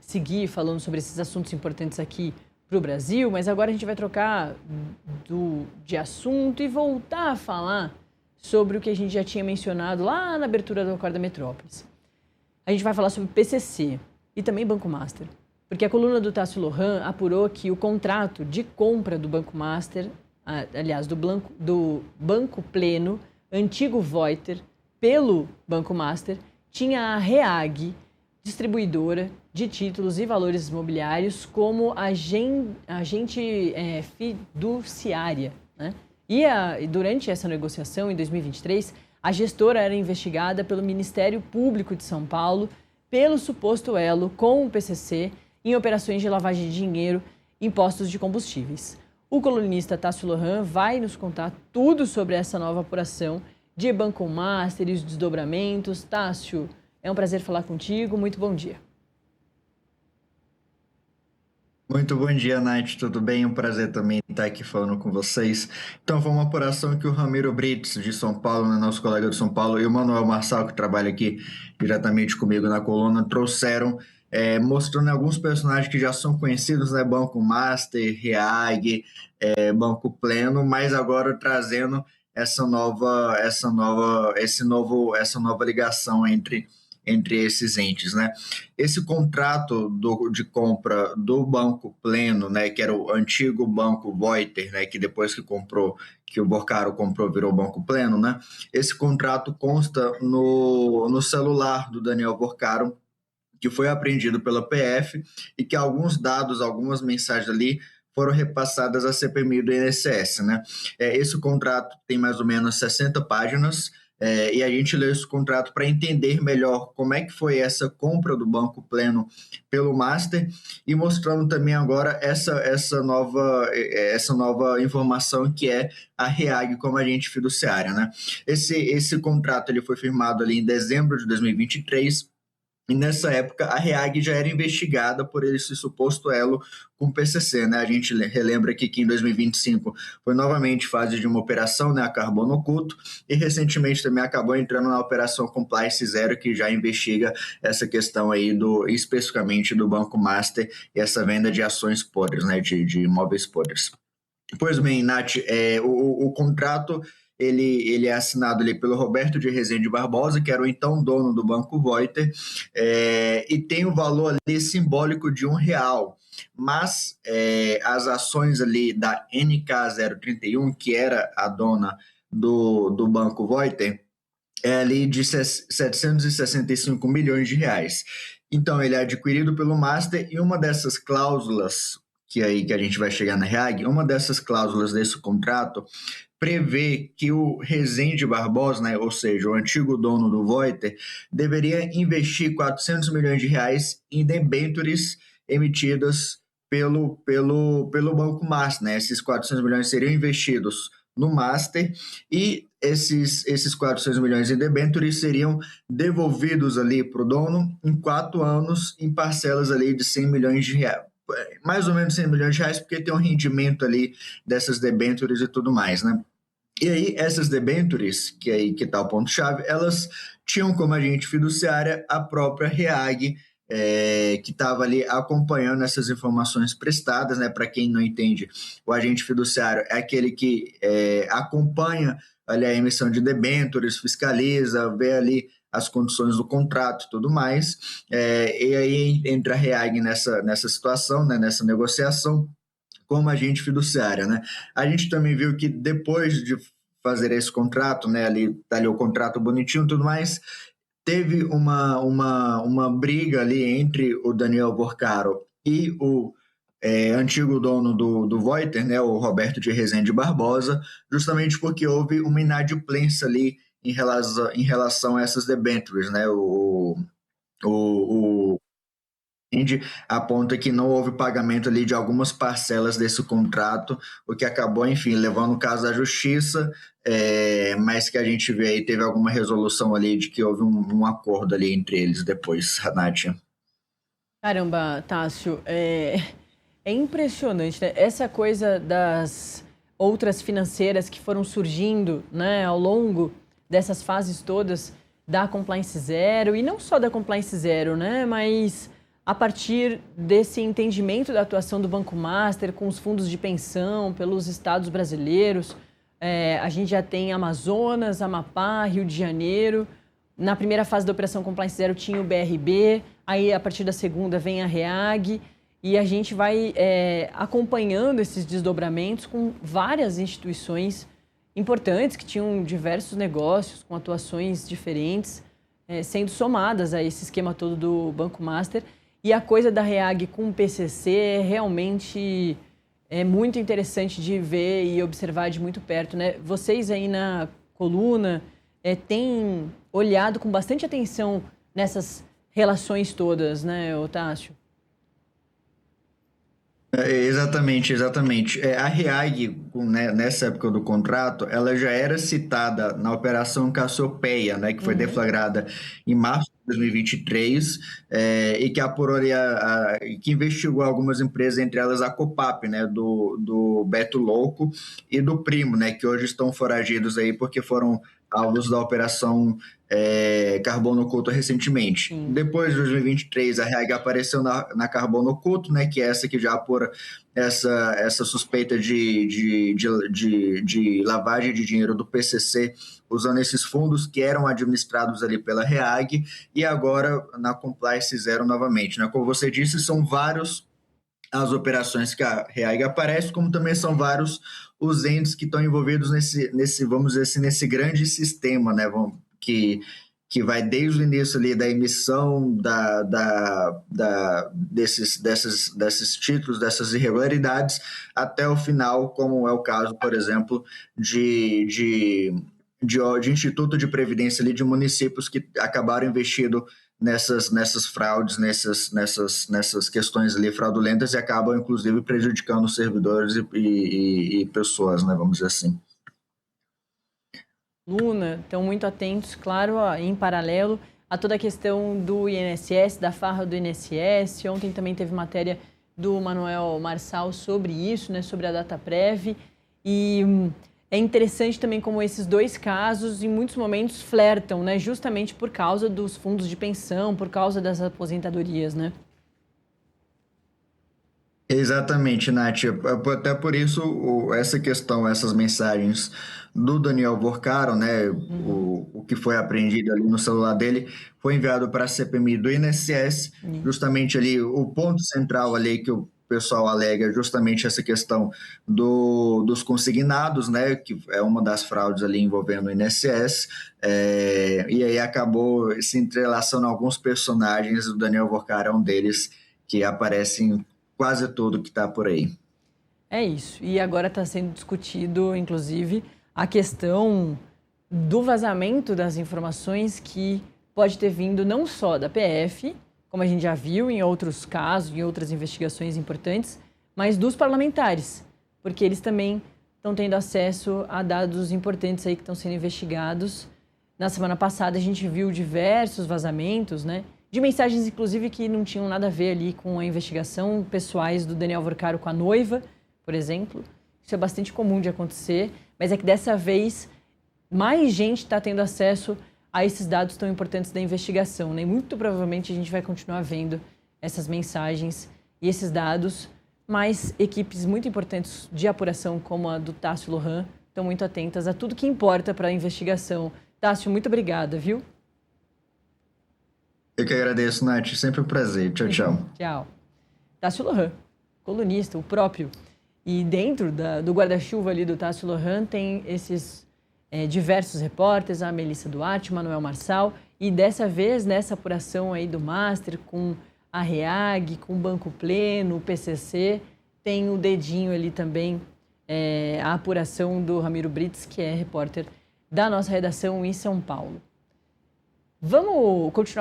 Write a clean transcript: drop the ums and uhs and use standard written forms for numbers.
seguir falando sobre esses assuntos importantes aqui para o Brasil, mas agora a gente vai trocar de assunto e voltar a falar sobre o que a gente já tinha mencionado lá na abertura do Acorda Metrópolis. A gente vai falar sobre PCC e também Banco Master, porque a coluna do Tássio Lohan apurou que o contrato de compra do Banco Master, aliás, do Banco Pleno, antigo Voiter, pelo Banco Master, tinha a REAG, distribuidora de títulos e valores imobiliários, como agente fiduciária, né? E durante essa negociação, em 2023, a gestora era investigada pelo Ministério Público de São Paulo pelo suposto elo com o PCC em operações de lavagem de dinheiro em postos de combustíveis. O colunista Tássio Lohan vai nos contar tudo sobre essa nova apuração de Banco Master e os desdobramentos. Tássio, é um prazer falar contigo. Muito bom dia. Muito bom dia, Nath. Tudo bem? Um prazer também estar aqui falando com vocês. Então, foi uma apuração que o Ramiro Brites, de São Paulo, né, nosso colega de São Paulo, e o Manuel Marçal, que trabalha aqui diretamente comigo na coluna, trouxeram, mostrando alguns personagens que já são conhecidos, né? Banco Master, REAG, Banco Pleno, mas agora trazendo essa nova ligação entre esses entes, né? Esse contrato de compra do Banco Pleno, né, que era o antigo Banco Voiter, né, que depois que o Borcaro comprou, virou Banco Pleno, né? Esse contrato consta no celular do Daniel Borcaro, que foi apreendido pela PF e que alguns dados, algumas mensagens ali foram repassadas à CPMI do INSS, né? Esse contrato tem mais ou menos 60 páginas, e a gente leu esse contrato para entender melhor como é que foi essa compra do Banco Pleno pelo Master e mostrando também agora essa nova informação que é a REAG como agente fiduciária, né? Esse contrato ele foi firmado ali em dezembro de 2023. E nessa época, a REAG já era investigada por esse suposto elo com o PCC, né? A gente relembra aqui que em 2025 foi novamente fase de uma operação, né, a Carbono Oculto, e recentemente também acabou entrando na operação Compliance Zero, que já investiga essa questão aí especificamente do Banco Master e essa venda de ações podres, né, de imóveis podres. Pois bem, Nath, o contrato ele é assinado ali pelo Roberto de Rezende Barbosa, que era o então dono do Banco Voiter, e tem o valor ali simbólico de R$1, mas as ações ali da NK031, que era a dona do Banco Voiter, é ali de 765 milhões de reais. Então, ele é adquirido pelo Master e uma dessas cláusulas que a gente vai chegar na REAG, uma dessas cláusulas desse contrato prevê que o Rezende Barbosa, né, ou seja, o antigo dono do Voiter, deveria investir 400 milhões de reais em debêntures emitidas pelo Banco Master, né? Esses 400 milhões seriam investidos no Master e esses 400 milhões em debêntures seriam devolvidos ali para o dono em 4 anos em parcelas ali de 100 milhões de reais. Mais ou menos 100 milhões de reais, porque tem um rendimento ali dessas debêntures e tudo mais, né? E aí, essas debêntures, que aí que está o ponto-chave, elas tinham como agente fiduciária a própria REAG, que estava ali acompanhando essas informações prestadas, né? Para quem não entende, o agente fiduciário é aquele que acompanha ali a emissão de debêntures, fiscaliza, vê ali as condições do contrato e tudo mais, e aí entra a REAG nessa situação, né, nessa negociação, como agente fiduciária, né? A gente também viu que depois de fazer esse contrato, né, tá ali o contrato bonitinho e tudo mais, teve uma briga ali entre o Daniel Borcaro e o antigo dono do Voiter, né, o Roberto de Rezende Barbosa, justamente porque houve uma inadimplência ali em relação a essas debêntures, né? O aponta que não houve pagamento ali de algumas parcelas desse contrato, o que acabou, enfim, levando o caso à justiça, mas que a gente vê aí, teve alguma resolução ali de que houve um acordo ali entre eles depois, Nath. Caramba, Tássio, é impressionante, né? Essa coisa das outras financeiras que foram surgindo, né, ao longo dessas fases todas da Compliance Zero, e não só da Compliance Zero, né, mas a partir desse entendimento da atuação do Banco Master com os fundos de pensão pelos estados brasileiros. A gente já tem Amazonas, Amapá, Rio de Janeiro. Na primeira fase da Operação Compliance Zero tinha o BRB, aí a partir da segunda vem a REAG, e a gente vai acompanhando esses desdobramentos com várias instituições importantes que tinham diversos negócios com atuações diferentes, sendo somadas a esse esquema todo do Banco Master. E a coisa da REAG com o PCC realmente é muito interessante de ver e observar de muito perto, né? Vocês aí na coluna têm olhado com bastante atenção nessas relações todas, né, Otávio? Exatamente, exatamente. A REAG, né, nessa época do contrato, ela já era citada na Operação Cassiopeia, né, que foi deflagrada em março de 2023, e que apurou ali que investigou algumas empresas, entre elas a Copap, né, do Beto Louco e do Primo, né, que hoje estão foragidos aí porque foram alvos da Operação Carbono Oculto recentemente. Sim. Depois de 2023, a REAG apareceu na Carbono Oculto, né, que é essa que já apura essa suspeita de lavagem de dinheiro do PCC, usando esses fundos que eram administrados ali pela REAG, e agora na Compliance Zero novamente, né? Como você disse, são vários as operações que a REAG aparece, como também são vários os entes que estão envolvidos vamos dizer assim, nesse grande sistema, né? Que vai desde o início ali da emissão desses títulos, dessas irregularidades, até o final, como é o caso, por exemplo, de Instituto de Previdência ali de municípios que acabaram investindo nessas fraudes, nessas questões ali fraudulentas e acabam, inclusive, prejudicando os servidores e pessoas, né, vamos dizer assim. Luna, estão muito atentos, claro, em paralelo a toda a questão do INSS, da farra do INSS. Ontem também teve matéria do Manuel Marçal sobre isso, né, sobre a Dataprev. E é interessante também como esses dois casos, em muitos momentos, flertam, né, justamente por causa dos fundos de pensão, por causa das aposentadorias, né? Exatamente, Nath. Até por isso, essa questão, essas mensagens do Daniel Vorcaro, né, o que foi apreendido ali no celular dele, foi enviado para a CPMI do INSS, justamente ali, o ponto central ali que o pessoal alega justamente essa questão dos consignados, né, que é uma das fraudes ali envolvendo o INSS, e aí acabou se entrelaçando alguns personagens, o Daniel Vorcaro é um deles, que aparecem quase tudo que está por aí. É isso. E agora está sendo discutido, inclusive, a questão do vazamento das informações que pode ter vindo não só da PF, como a gente já viu em outros casos, em outras investigações importantes, mas dos parlamentares, porque eles também estão tendo acesso a dados importantes aí que estão sendo investigados. Na semana passada a gente viu diversos vazamentos, né? De mensagens, inclusive, que não tinham nada a ver ali com a investigação, pessoais do Daniel Vorcaro com a noiva, por exemplo. Isso é bastante comum de acontecer, mas é que dessa vez mais gente está tendo acesso a esses dados tão importantes da investigação, né? E muito provavelmente a gente vai continuar vendo essas mensagens e esses dados, mas equipes muito importantes de apuração, como a do Tássio Lohan, estão muito atentas a tudo que importa para a investigação. Tássio, muito obrigada, viu? Eu que agradeço, Nath. Sempre um prazer. Tchau, tchau. Tchau. Tássio Lohan, colunista, o próprio. E dentro do guarda-chuva ali do Tássio Lohan tem esses diversos repórteres, a Melissa Duarte, o Manuel Marçal. E dessa vez, nessa apuração aí do Master, com a REAG, com o Banco Pleno, o PCC, tem o dedinho ali também, a apuração do Ramiro Brits, que é repórter da nossa redação em São Paulo. Vamos continuar